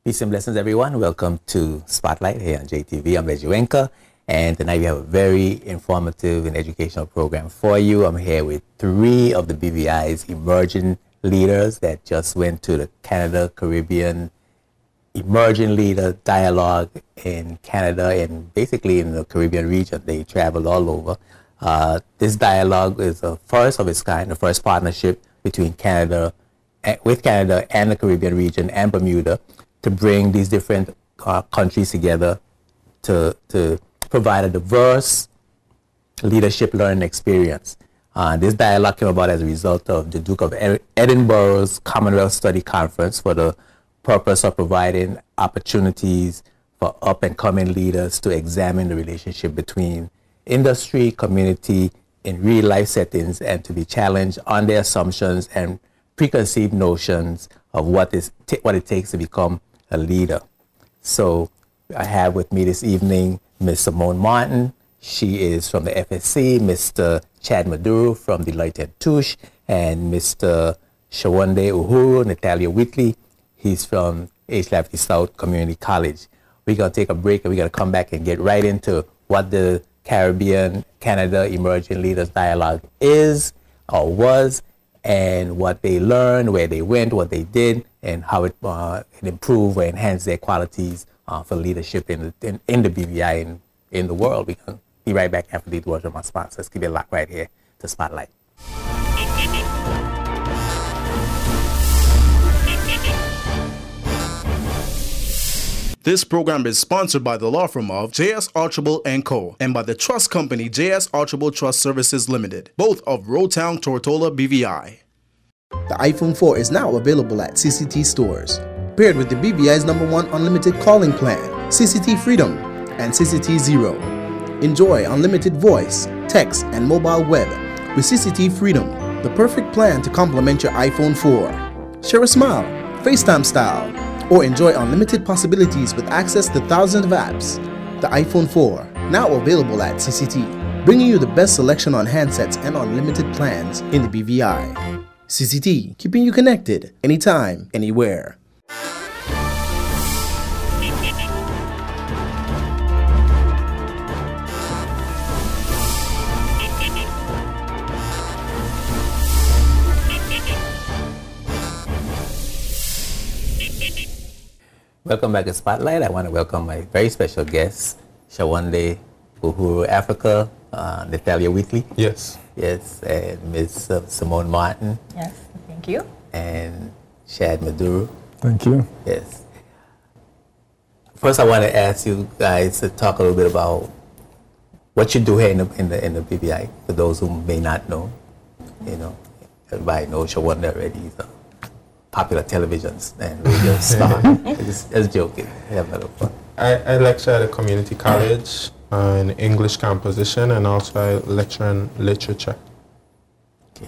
Peace and blessings, everyone. Welcome to Spotlight here on JTV. I'm Lejuenka, and tonight we have a very informative and educational program for you. I'm here with 3 of the BVI's emerging leaders that just went to the Canada Caribbean Emerging Leader Dialogue in Canada and basically in the Caribbean region. They traveled all over. This dialogue is the first of its kind, the first partnership between Canada and the Caribbean region and Bermuda to bring these different countries together to provide a diverse leadership learning experience. This dialogue came about as a result of the Duke of Edinburgh's Commonwealth Study Conference for the purpose of providing opportunities for up-and-coming leaders to examine the relationship between industry, community, in real-life settings, and to be challenged on their assumptions and preconceived notions of what it takes to become a leader. So I have with me this evening Ms. Simone Martin. She is from the FSC, Mr. Chad Maduro from Deloitte & Touche, and Mr. Shawande Uhuru, Natalia Whitley. He's from H. South Community College. We're going to take a break and we're going to come back and get right into what the Caribbean Canada Emerging Leaders Dialogue is or was, and what they learned, where they went, what they did, and how it improved or enhanced their qualities for leadership in the BVI and in the world. We're going to be right back after these words from our sponsors. Keep it locked right here to Spotlight. This program is sponsored by the law firm of J.S. Archibald & Co. and by the trust company J.S. Archibald Trust Services Limited, both of Roadtown, Tortola, BVI. The iPhone 4 is now available at CCT stores. Paired with the BVI's #1 unlimited calling plan, CCT Freedom and CCT Zero. Enjoy unlimited voice, text, and mobile web with CCT Freedom, the perfect plan to complement your iPhone 4. Share a smile, FaceTime style, or enjoy unlimited possibilities with access to thousands of apps. The iPhone 4, now available at CCT, bringing you the best selection on handsets and unlimited plans in the BVI. CCT, keeping you connected anytime, anywhere. Welcome back to Spotlight. I want to welcome my very special guests, Shawande Uhuru Africa, Natalia Whitley. Yes. Yes, and Ms. Simone Martin. Yes, thank you. And Chad Maduro. Thank you. Yes. First, I want to ask you guys to talk a little bit about what you do here in the BVI. For those who may not know, everybody knows Shawande already. He's a popular televisions and radio star. Just joking. Have a little fun. I lecture at a community college in English composition, and also I lecture in literature.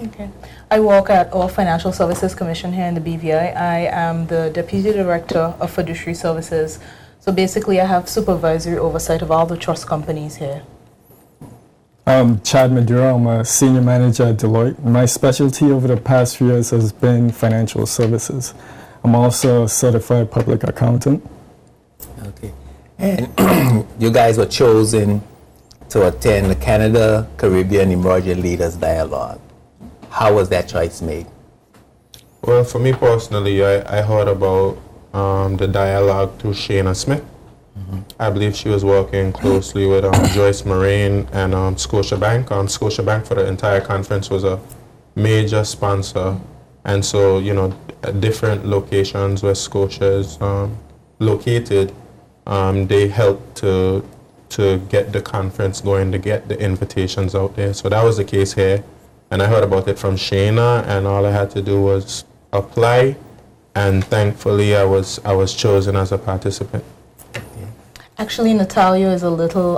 Okay. I work at our Financial Services Commission here in the BVI. I am the Deputy Director of Fiduciary Services. So basically I have supervisory oversight of all the trust companies here. I'm Chad Maduro. I'm a senior manager at Deloitte. My specialty over the past few years has been financial services. I'm also a certified public accountant. Okay. And you guys were chosen to attend the Canada Caribbean Emerging Leaders Dialogue. How was that choice made? Well, for me personally, I heard about the dialogue through Shana Smith. I believe she was working closely with Joyce Moraine and Scotiabank. Scotiabank for the entire conference was a major sponsor. And so, at different locations where Scotia is located, they helped to get the conference going, to get the invitations out there. So that was the case here. And I heard about it from Shana, and all I had to do was apply. And thankfully, I was chosen as a participant. Actually, Natalia is a little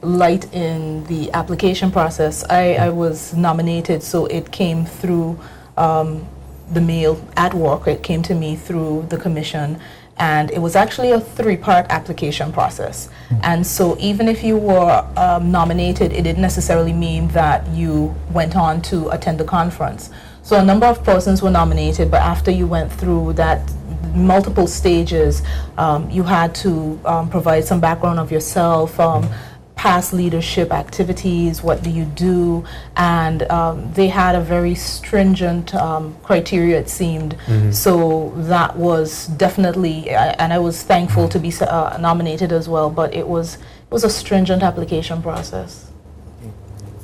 light in the application process. I was nominated, so it came through the mail at work. It came to me through the commission, and it was actually a 3-part application process. And so even if you were nominated, it didn't necessarily mean that you went on to attend the conference. So a number of persons were nominated, but after you went through that multiple stages. You had to provide some background of yourself, past leadership activities, what do you do, and they had a very stringent criteria, it seemed. So that was definitely, and I was thankful to be nominated as well, but it was a stringent application process.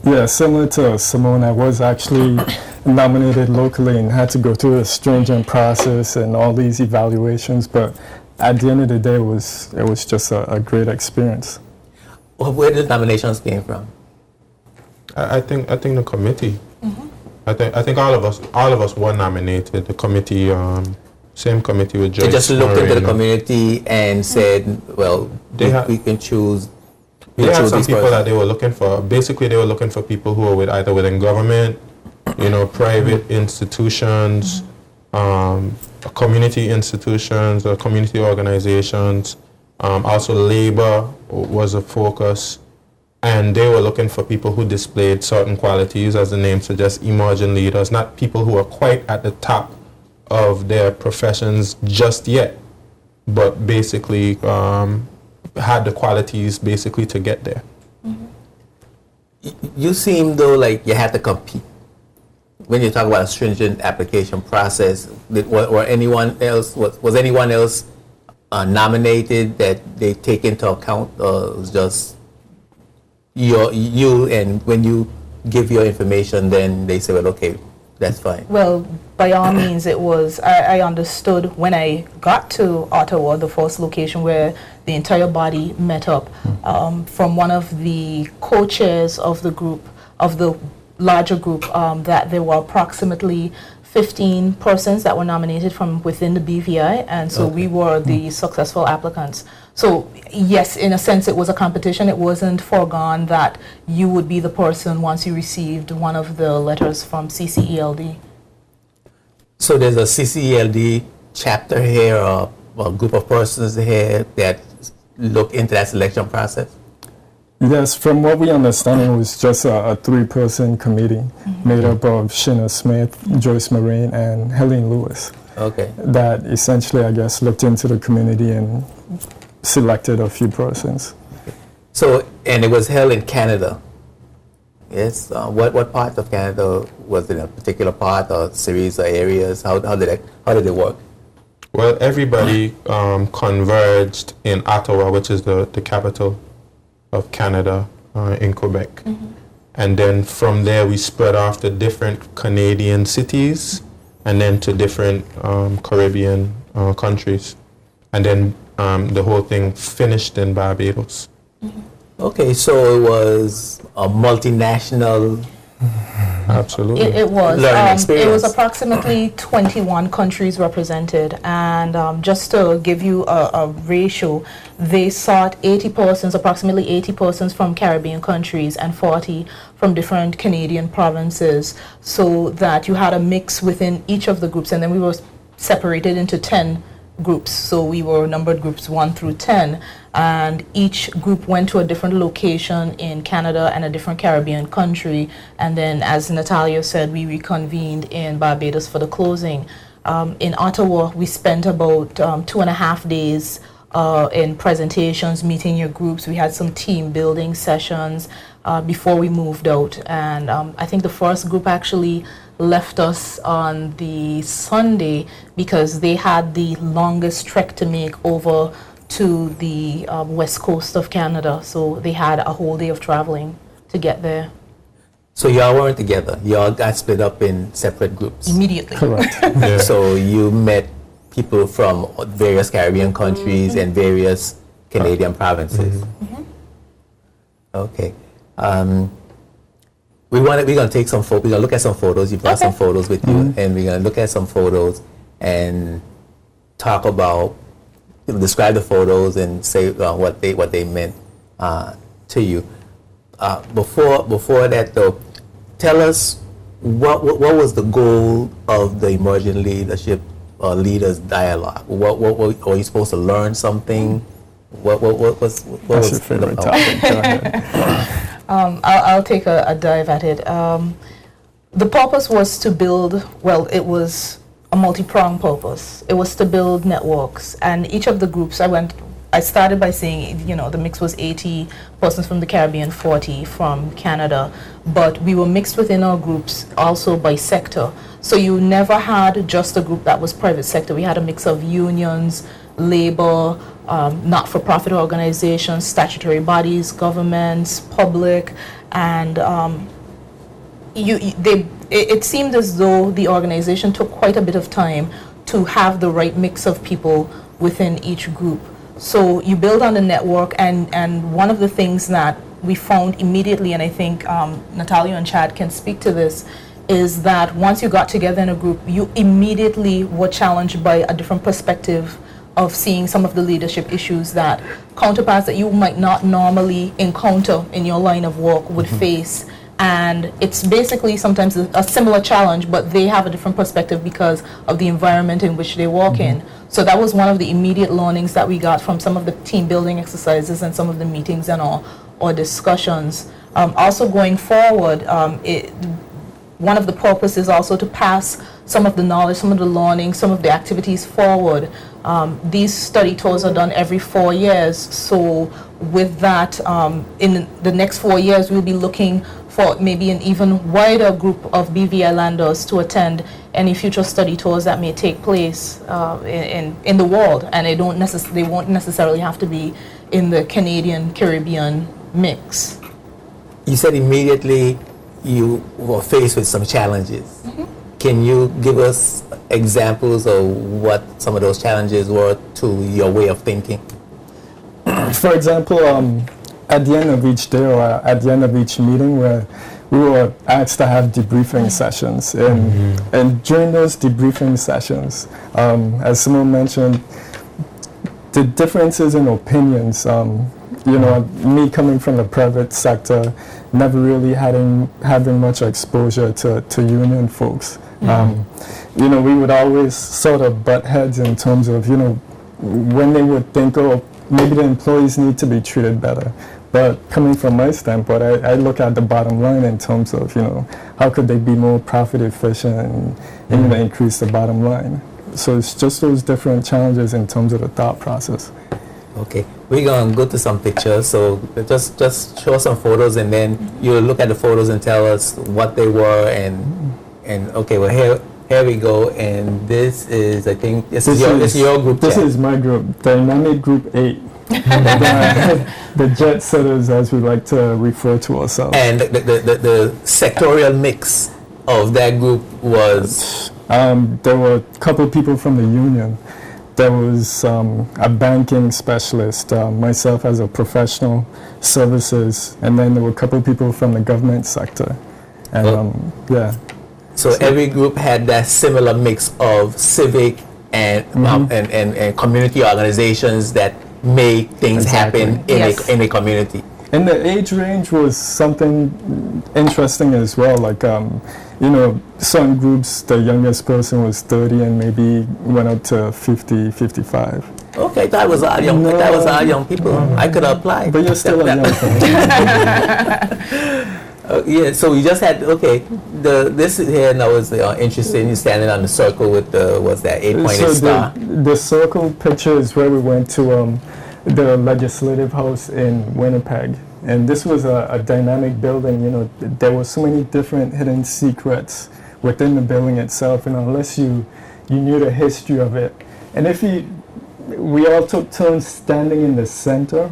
Yeah, similar to Simone, I was actually nominated locally and had to go through a stringent process and all these evaluations, but at the end of the day, it was just a great experience. Well, where did the nominations came from? I think the committee. I think all of us were nominated. The committee, same committee with Joyce. They just looked into the community and said, well, we can choose. They had some people that they were looking for. Basically, they were looking for people who were either within government, private institutions, community institutions or community organizations. Also, labor was a focus. And they were looking for people who displayed certain qualities, as the name suggests, emerging leaders, not people who are quite at the top of their professions just yet, but basically had the qualities basically to get there. You seem though like you had to compete. When you talk about a stringent application process, was anyone else nominated that they take into account, or it was just you, and when you give your information, then they say, well, okay, that's fine? Well, by all means, it was, I understood when I got to Ottawa, the first location where the entire body met up, from one of the co-chairs of the group, of the larger group, that there were approximately 15 persons that were nominated from within the BVI, and so we were the successful applicants. So yes, in a sense it was a competition. It wasn't foregone that you would be the person once you received one of the letters from CCELD. So there's a CCELD chapter here, or a group of persons here that look into that selection process? Yes, from what we understand, it was just a three-person committee made up of Shina Smith, Joyce Marine, and Helene Lewis. Okay. That essentially, I guess, looked into the community and selected a few persons. So, and it was held in Canada. Yes. What part of Canada was it? A particular part or series of areas? How did it work? Well, everybody converged in Ottawa, which is the capital of Canada, in Quebec. And then from there we spread off to different Canadian cities and then to different Caribbean countries. And then the whole thing finished in Barbados. Okay, so it was a multinational. Absolutely. It was. Learning experience. It was approximately 21 countries represented, and just to give you a ratio, they sought 80 persons, approximately 80 persons from Caribbean countries and 40 from different Canadian provinces, so that you had a mix within each of the groups, and then we were separated into 10 groups. So we were numbered groups 1 through 10, and each group went to a different location in Canada and a different Caribbean country, and then, as Natalia said, we reconvened in Barbados for the closing. In Ottawa, we spent about 2.5 days in presentations, meeting your groups. We had some team building sessions before we moved out, and I think the first group actually left us on the Sunday because they had the longest trek to make over to the west coast of Canada, so they had a whole day of traveling to get there. So y'all weren't together, y'all got split up in separate groups? Immediately. Correct. Yeah. So you met people from various Caribbean countries and various Canadian provinces? Okay. We're going to take some photos. We're going to look at some photos. You brought some photos with you, and we're going to look at some photos and talk about, describe the photos and say what they meant to you. Before that, though, tell us what was the goal of the Emerging Leadership Leaders Dialogue? What were you supposed to learn something? What was your favorite topic? Go ahead. I'll take a dive at it. The purpose was to build, well, it was a multi-pronged purpose. It was to build networks, and each of the groups I started by saying, you know, the mix was 80 persons from the Caribbean, 40 from Canada, but we were mixed within our groups also by sector. So you never had just a group that was private sector. We had a mix of unions, labor, not-for-profit organizations, statutory bodies, governments, public, and it seemed as though the organization took quite a bit of time to have the right mix of people within each group. So you build on the network, and one of the things that we found immediately, and I think Natalia and Chad can speak to this, is that once you got together in a group, you immediately were challenged by a different perspective of seeing some of the leadership issues that counterparts that you might not normally encounter in your line of work would face. And it's basically sometimes a similar challenge, but they have a different perspective because of the environment in which they walk in. So that was one of the immediate learnings that we got from some of the team building exercises and some of the meetings and or discussions. Also going forward, one of the purposes is also to pass some of the knowledge, some of the learning, some of the activities forward. These study tours are done every 4 years. So with that, in the next 4 years, we'll be looking for maybe an even wider group of BVI landers to attend any future study tours that may take place in the world. And they won't necessarily have to be in the Canadian Caribbean mix. You said immediately you were faced with some challenges. Can you give us examples of what some of those challenges were to your way of thinking? For example, at the end of each day or at the end of each meeting, where we were asked to have debriefing sessions, and during those debriefing sessions, as Simone mentioned, the differences in opinions, you know, me coming from the private sector, never really having much exposure to union folks. You know, we would always sort of butt heads in terms of, you know, when they would think, oh, maybe the employees need to be treated better. But coming from my standpoint, I look at the bottom line in terms of, you know, how could they be more profit efficient and you know, increase the bottom line. So it's just those different challenges in terms of the thought process. Okay, we're going to go to some pictures, so just show some photos, and then you'll look at the photos and tell us what they were, and okay, well here we go, and this is, I think, this is your group. This is my group, Dynamic Group 8. The jet setters, as we like to refer to ourselves. And the sectorial mix of that group was? There were a couple people from the union. There was a banking specialist, myself as a professional services, and then there were a couple people from the government sector. And yeah. So every group had that similar mix of civic and community organizations that make things happen in a community. And the age range was something interesting as well. Like, you know, some groups, the youngest person was 30 and maybe went up to 50, 55. Okay, that was our young, that was our young people. I could apply. But you're still a young person. Yeah, so we just had, okay, this here now was interesting. You're standing on the circle with the, what's that, 8-pointed star? The circle picture is where we went to the Legislative House in Winnipeg. And this was a dynamic building. You know, there were so many different hidden secrets within the building itself, and unless you knew the history of it. And we all took turns standing in the center,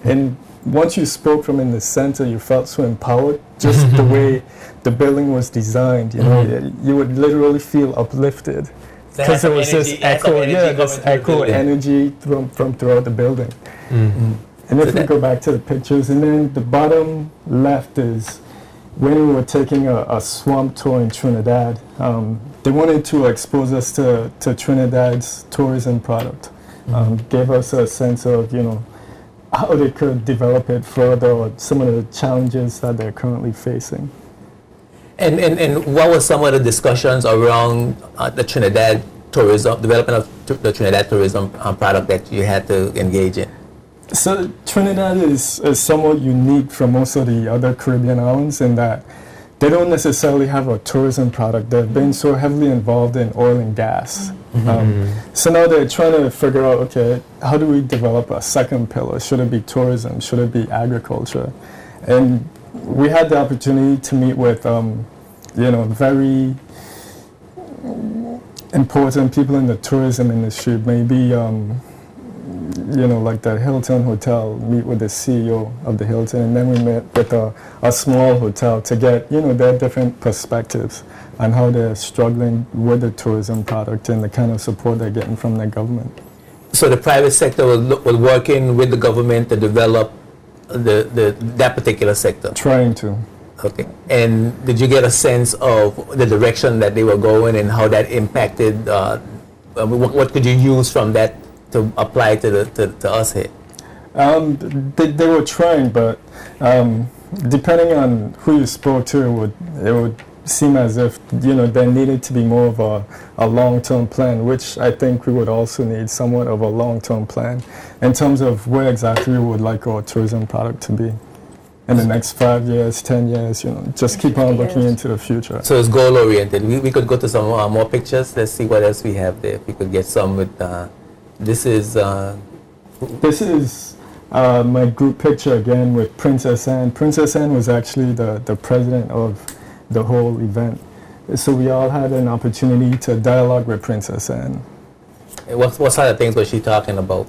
and once you spoke from in the center, you felt so empowered, just the way the building was designed. You know, you would literally feel uplifted because there was this echo, this echo energy from throughout the building. And if we go back to the pictures, and then the bottom left is when we were taking a swamp tour in Trinidad. They wanted to expose us to Trinidad's tourism product, gave us a sense of, you know, how they could develop it further, or some of the challenges that they're currently facing. And what were some of the discussions around the Trinidad tourism, development of the Trinidad tourism product that you had to engage in? So Trinidad is somewhat unique from most of the other Caribbean islands in that they don't necessarily have a tourism product. They've been so heavily involved in oil and gas. So now they're trying to figure out, okay, how do we develop a second pillar? Should it be tourism? Should it be agriculture? And we had the opportunity to meet with, very important people in the tourism industry, maybe, like the Hilton Hotel, meet with the CEO of the Hilton, and then we met with a small hotel to get, their different perspectives on how they're struggling with the tourism product and the kind of support they're getting from their government. So the private sector was working with the government to develop that particular sector? Trying to. Okay. And did you get a sense of the direction that they were going and how that impacted, what could you use from that to apply to us here? They were trying, but depending on who you spoke to, it would seem as if there needed to be more of a long-term plan, which I think we would also need somewhat of a long-term plan in terms of where exactly we would like our tourism product to be in the next 5 years, 10 years, just keep on looking into the future. So it's goal-oriented. We could go to some more pictures. Let's see what else we have there. If we could get some with, this is my group picture again with Princess Anne. Princess Anne was actually the president of the whole event. So we all had an opportunity to dialogue with Princess Anne. What sort of things was she talking about?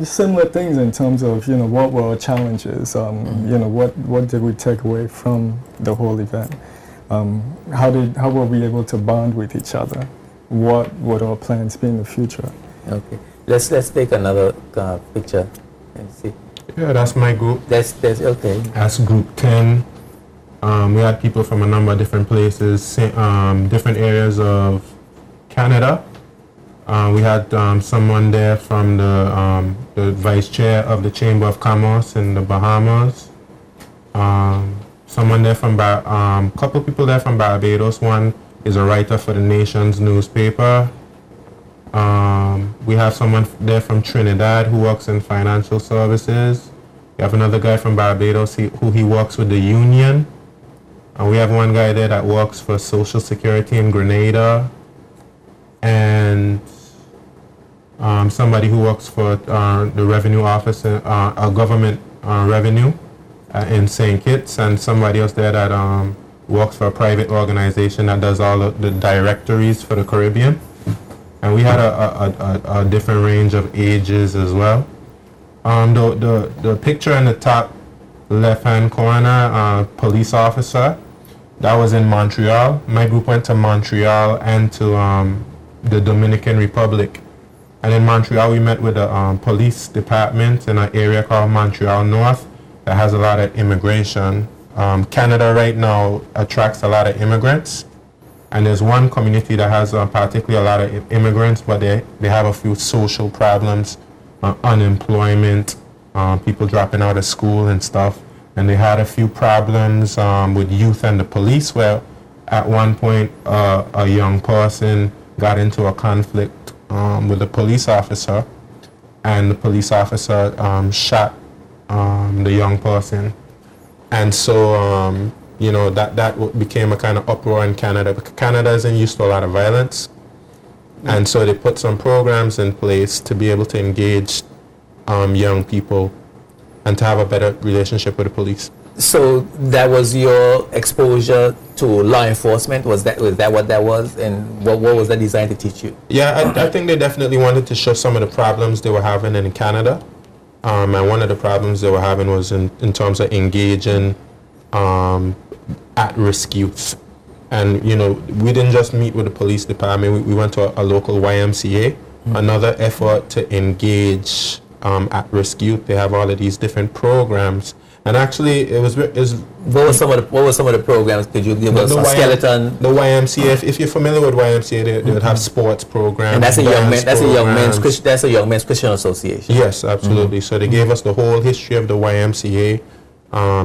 Similar things in terms of, what were our challenges, what did we take away from the whole event? How were we able to bond with each other? What would our plans be in the future? Okay. Let's take another picture and see. Yeah, that's my group. That's okay. That's group 10. We had people from a number of different places, different areas of Canada. We had someone there from the vice chair of the Chamber of Commerce in the Bahamas. Someone there from, couple people there from Barbados. One is a writer for the Nation's newspaper. We have someone there from Trinidad who works in financial services. We have another guy from Barbados who works with the union. And we have one guy there that works for Social Security in Grenada. And somebody who works for the revenue office, government revenue in St. Kitts, and somebody else there that works for a private organization that does all of the directories for the Caribbean. And we had a different range of ages as well. The picture in the top left-hand corner, police officer, that was in Montreal. My group went to Montreal and to the Dominican Republic. And in Montreal, we met with the police department in an area called Montreal North that has a lot of immigration. Canada right now attracts a lot of immigrants. And there's one community that has particularly a lot of immigrants, but they have a few social problems, unemployment, people dropping out of school and stuff. And they had a few problems with youth and the police, where at one point a young person got into a conflict with a police officer, and the police officer shot the young person. And so, that became a kind of uproar in Canada, because Canada isn't used to a lot of violence. And so they put some programs in place to be able to engage young people and to have a better relationship with the police. So that was your exposure to law enforcement? Was that what that was? And what was that designed to teach you? Yeah, I think they definitely wanted to show some of the problems they were having in Canada. And one of the problems they were having was in terms of engaging at-risk youth. And, we didn't just meet with the police department. We went to a local YMCA, another effort to engage at-risk youth. They have all of these different programs. And actually, what were some of the programs? Could you give us a skeleton? The YMCA. If you're familiar with YMCA, they would have sports programs. And that's a young men's Christian association. Yes, absolutely. So they gave us the whole history of the YMCA.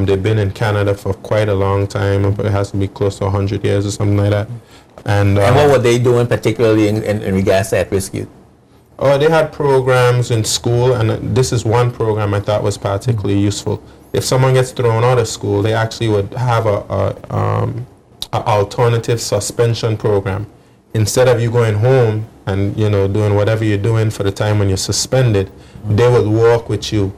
They've been in Canada for quite a long time, but it has to be close to 100 years or something like that. And what were they doing particularly in regards to at-risk youth? Oh, they had programs in school, and this is one program I thought was particularly useful. if someone gets thrown out of school, they actually would have a alternative suspension program. Instead of you going home and doing whatever you're doing for the time when you're suspended, they will work with you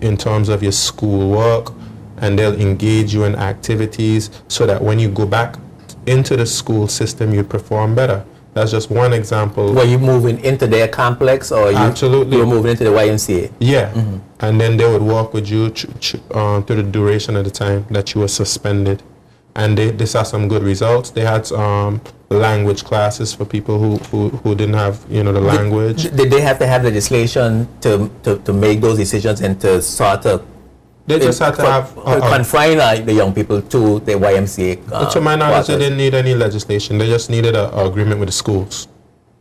in terms of your school work, and they'll engage you in activities so that when you go back into the school system, you perform better. That's just one example. Were you moving into their complex, or Absolutely. You were moving into the YMCA? Yeah, and then they would work with you through the duration of the time that you were suspended, and they saw some good results. They had language classes for people who didn't have the language. Did they have to have legislation to make those decisions and to sort of they just had to have confine the young people to the YMCA? To my knowledge, they didn't need any legislation. They just needed an agreement with the schools.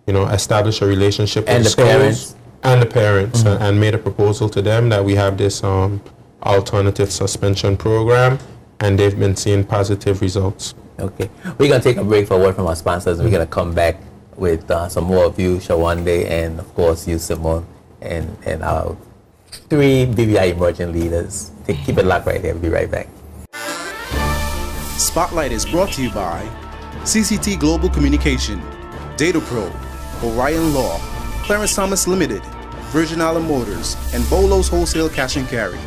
Establish a relationship with the schools parents. And the parents, and made a proposal to them that we have this alternative suspension program, and they've been seeing positive results. Okay, we're going to take a break for a word from our sponsors. We're going to come back with some more of you, Shawande, and of course you, Simone, and our 3 BVI emerging leaders. Keep it locked right there. We'll be right back. Spotlight is brought to you by CCT Global Communication, DataPro, Orion Law, Clarence Thomas Limited, Virgin Island Motors, and Bolos Wholesale Cash and Carry.